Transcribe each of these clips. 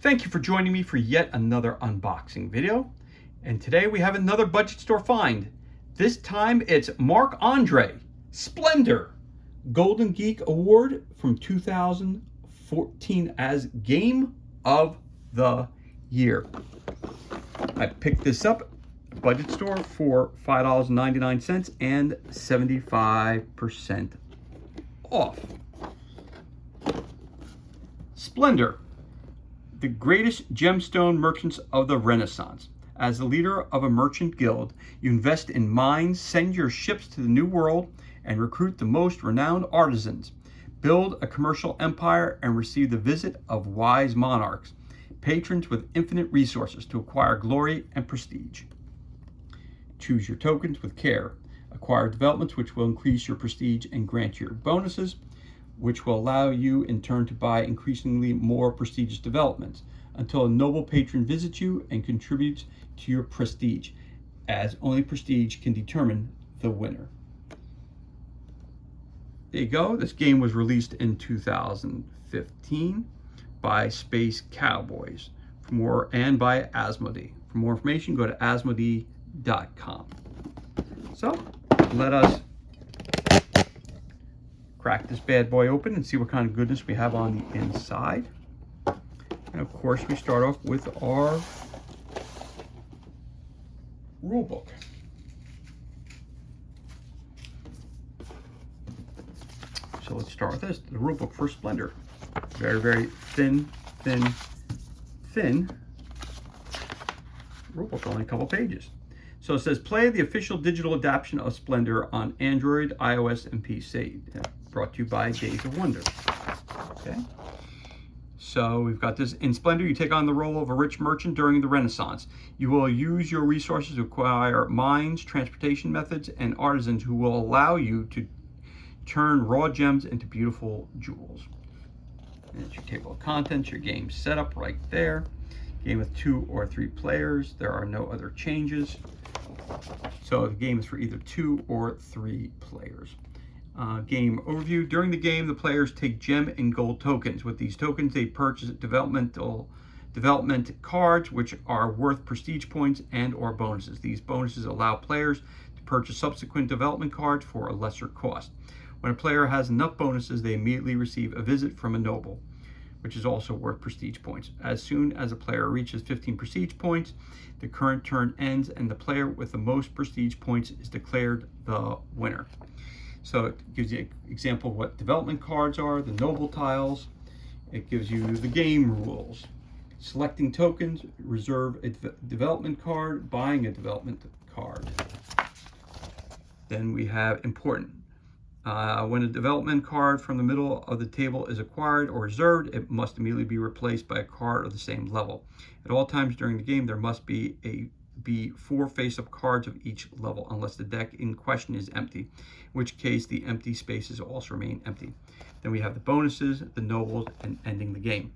Thank you for joining me for yet another unboxing video. And today we have another budget store find. This time it's Marc-Andre Splendor Golden Geek Award from 2014 as Game of the Year. I picked this up at budget store for $5.99 and 75% off. Splendor, the greatest gemstone merchants of the Renaissance. As the leader of a merchant guild, you invest in mines, send your ships to the New World, and recruit the most renowned artisans. Build a commercial empire and receive the visit of wise monarchs, patrons with infinite resources to acquire glory and prestige. Choose your tokens with care. Acquire developments which will increase your prestige and grant you bonuses, which will allow you in turn to buy increasingly more prestigious developments until a noble patron visits you and contributes to your prestige, as only prestige can determine the winner. There you go. This game was released in 2015 by Space Cowboys and by Asmodee. For more information, go to asmodee.com. So let us crack this bad boy open and see what kind of goodness we have on the inside. And of course, we start off with our rule book. So let's start with this, the rule book for Splendor. Very, very thin rule book, only a couple pages. So it says, play the official digital adaptation of Splendor on Android, iOS, and PC. Brought to you by Days of Wonder. Okay. So we've got this. In Splendor, you take on the role of a rich merchant during the Renaissance. You will use your resources to acquire mines, transportation methods, and artisans who will allow you to turn raw gems into beautiful jewels. And it's your table of contents, your game setup right there. Game with 2 or 3 players. There are no other changes. So the game is for either 2 or 3 players. Game overview. During the game, the players take gem and gold tokens. With these tokens, they purchase development cards, which are worth prestige points and or bonuses. These bonuses allow players to purchase subsequent development cards for a lesser cost. When a player has enough bonuses, they immediately receive a visit from a noble, which is also worth prestige points. As soon as a player reaches 15 prestige points, the current turn ends and the player with the most prestige points is declared the winner. So it gives you an example of what development cards are, the noble tiles. It gives you the game rules. Selecting tokens, reserve a development card, buying a development card. Then we have important. When a development card from the middle of the table is acquired or reserved, it must immediately be replaced by a card of the same level. At all times during the game, there must be 4 face-up cards of each level, unless the deck in question is empty, in which case the empty spaces also remain empty. Then we have the bonuses, the nobles, and ending the game.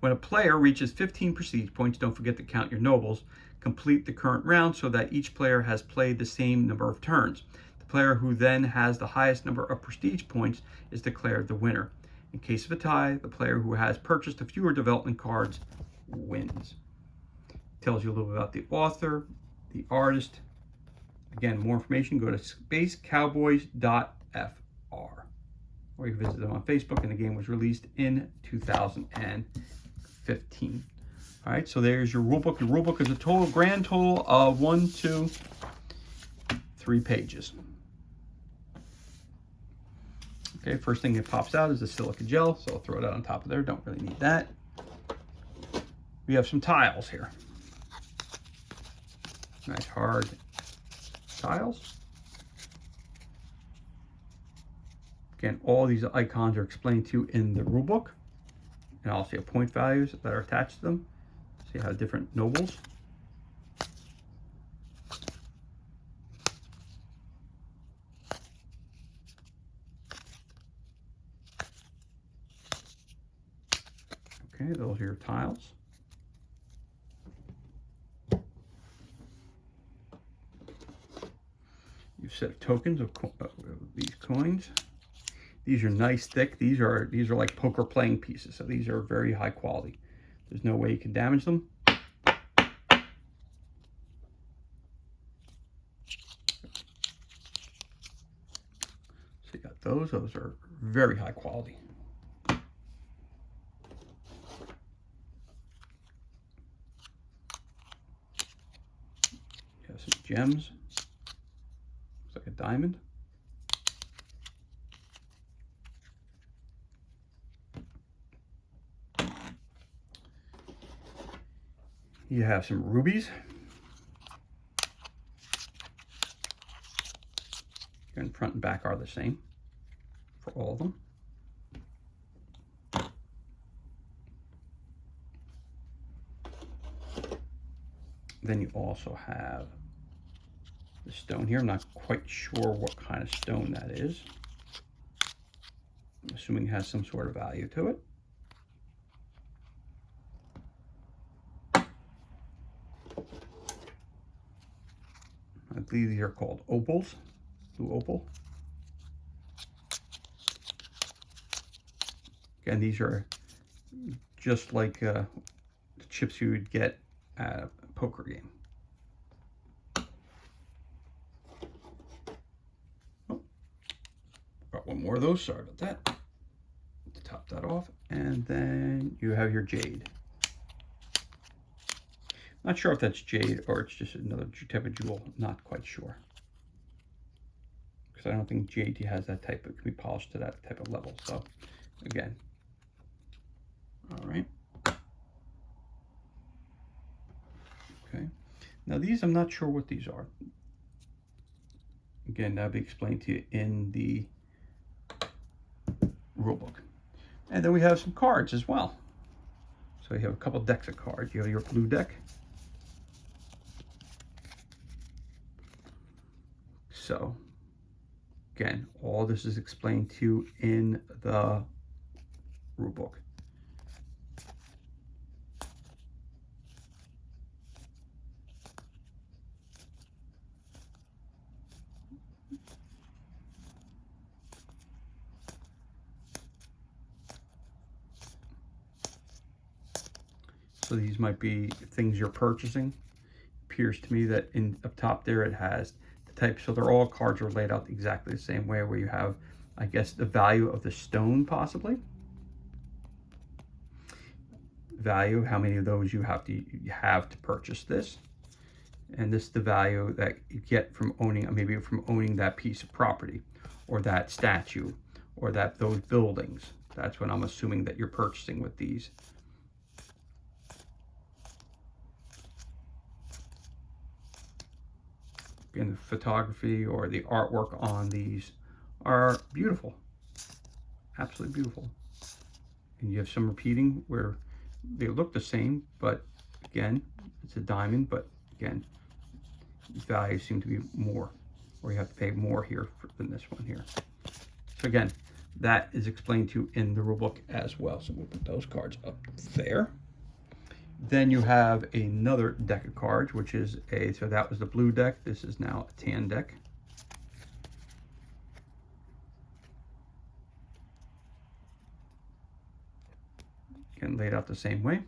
When a player reaches 15 prestige points, don't forget to count your nobles. Complete the current round so that each player has played the same number of turns. The player who then has the highest number of prestige points is declared the winner. In case of a tie, the player who has purchased the fewer development cards wins. Tells you a little bit about the author, the artist. Again, more information, go to spacecowboys.fr. Or you can visit them on Facebook, and the game was released in 2015. All right, so there's your rule book. The rule book is a grand total of 1, 2, 3 pages. Okay, first thing that pops out is the silica gel, so I'll throw that on top of there. Don't really need that. We have some tiles here. Nice hard tiles. Again, all these icons are explained to you in the rule book, and also have point values that are attached to them. So you have different nobles. Okay, those are your tiles. Your set of tokens of these coins. These are nice thick. These are like poker playing pieces, so these are very high quality. There's no way you can damage them. So you got those. Those are very high quality. You have some gems. Looks like a diamond. You have some rubies. And front and back are the same for all of them. Then you also have the stone here. I'm not quite sure what kind of stone that is. I'm assuming it has some sort of value to it. I believe these are called opals, blue opal. Again, these are just like the chips you would get at a poker game. Oh, got one more of those, sorry about that. To top that off, and then you have your jade. Not sure if that's jade or it's just another type of jewel. Not quite sure. Because I don't think jade has that type of, can be polished to that type of level. So, again. All right. Okay. Now these, I'm not sure what these are. Again, that'll be explained to you in the rule book. And then we have some cards as well. So you have a couple decks of cards. You have your blue deck. So, again, all this is explained to you in the rule book. So these might be things you're purchasing. Appears to me that in up top there it has the type, so they're all cards are laid out exactly the same way, where you have, I guess, the value of the stone, possibly value, how many of those you have to purchase this, and this is the value that you get from owning, maybe from owning that piece of property or that statue or those buildings. That's what I'm assuming that you're purchasing with these. And the photography or the artwork on these are beautiful, absolutely beautiful. And you have some repeating where they look the same, but again, it's a diamond, but again, these values seem to be more, or you have to pay more here than this one here. So again, that is explained to you in the rule book as well. So we'll put those cards up there. Then you have another deck of cards, which is so that was the blue deck. This is now a tan deck. Again, laid out the same way.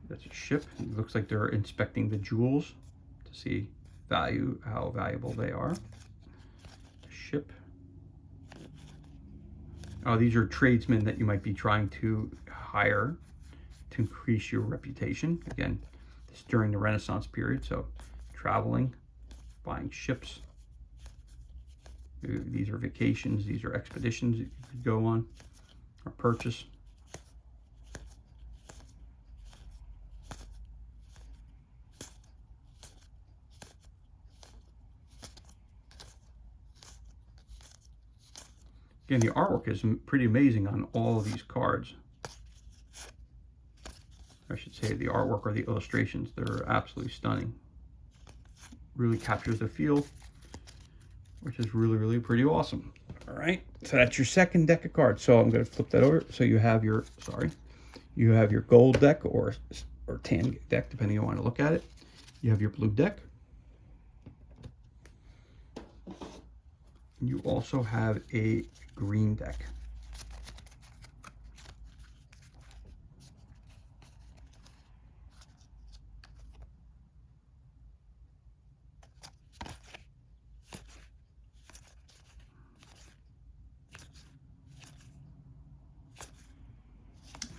That's a ship. It looks like they're inspecting the jewels to see how valuable they are. A ship. Oh, these are tradesmen that you might be trying to hire to increase your reputation. Again, this is during the Renaissance period, so traveling, buying ships. These are vacations, these are expeditions that you could go on or purchase. Again, the artwork is pretty amazing on all of these cards. I should say the artwork or the illustrations, they're absolutely stunning. Really captures the feel, which is really, really pretty awesome. All right, so that's your second deck of cards. So I'm going to flip that over. So you have your, you have your gold deck or tan deck, depending on how you want to look at it. You have your blue deck. You also have a green deck.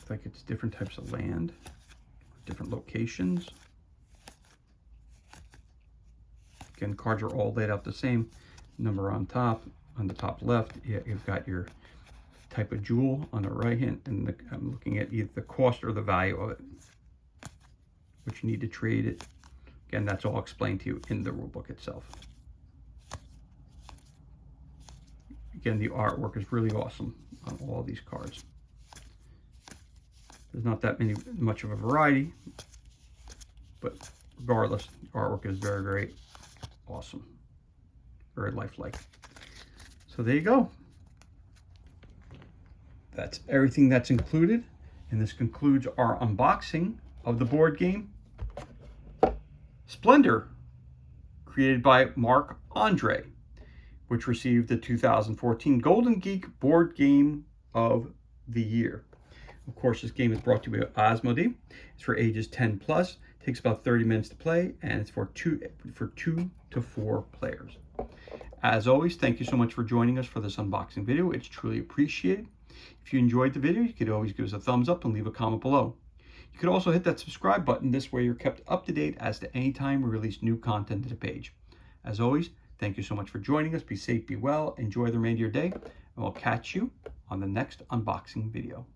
Looks like it's different types of land, different locations. Again, cards are all laid out the same. Number on top, on the top left, you've got your type of jewel on the right hand, and I'm looking at either the cost or the value of it, which you need to trade it. Again, that's all explained to you in the rule book itself. Again, the artwork is really awesome on all these cards. There's not that much of a variety, but regardless, the artwork is very, very awesome. Very lifelike. So there you go. That's everything that's included. And this concludes our unboxing of the board game Splendor, created by Marc Andre, which received the 2014 Golden Geek Board Game of the Year. Of course, this game is brought to you by Asmodee. It's for ages 10 plus. It takes about 30 minutes to play, and it's for two to four players. As always, thank you so much for joining us for this unboxing video. It's truly appreciated. If you enjoyed the video, you could always give us a thumbs up and leave a comment below. You could also hit that subscribe button. This way you're kept up to date as to any time we release new content to the page. As always, thank you so much for joining us. Be safe, be well, enjoy the remainder of your day, and we'll catch you on the next unboxing video.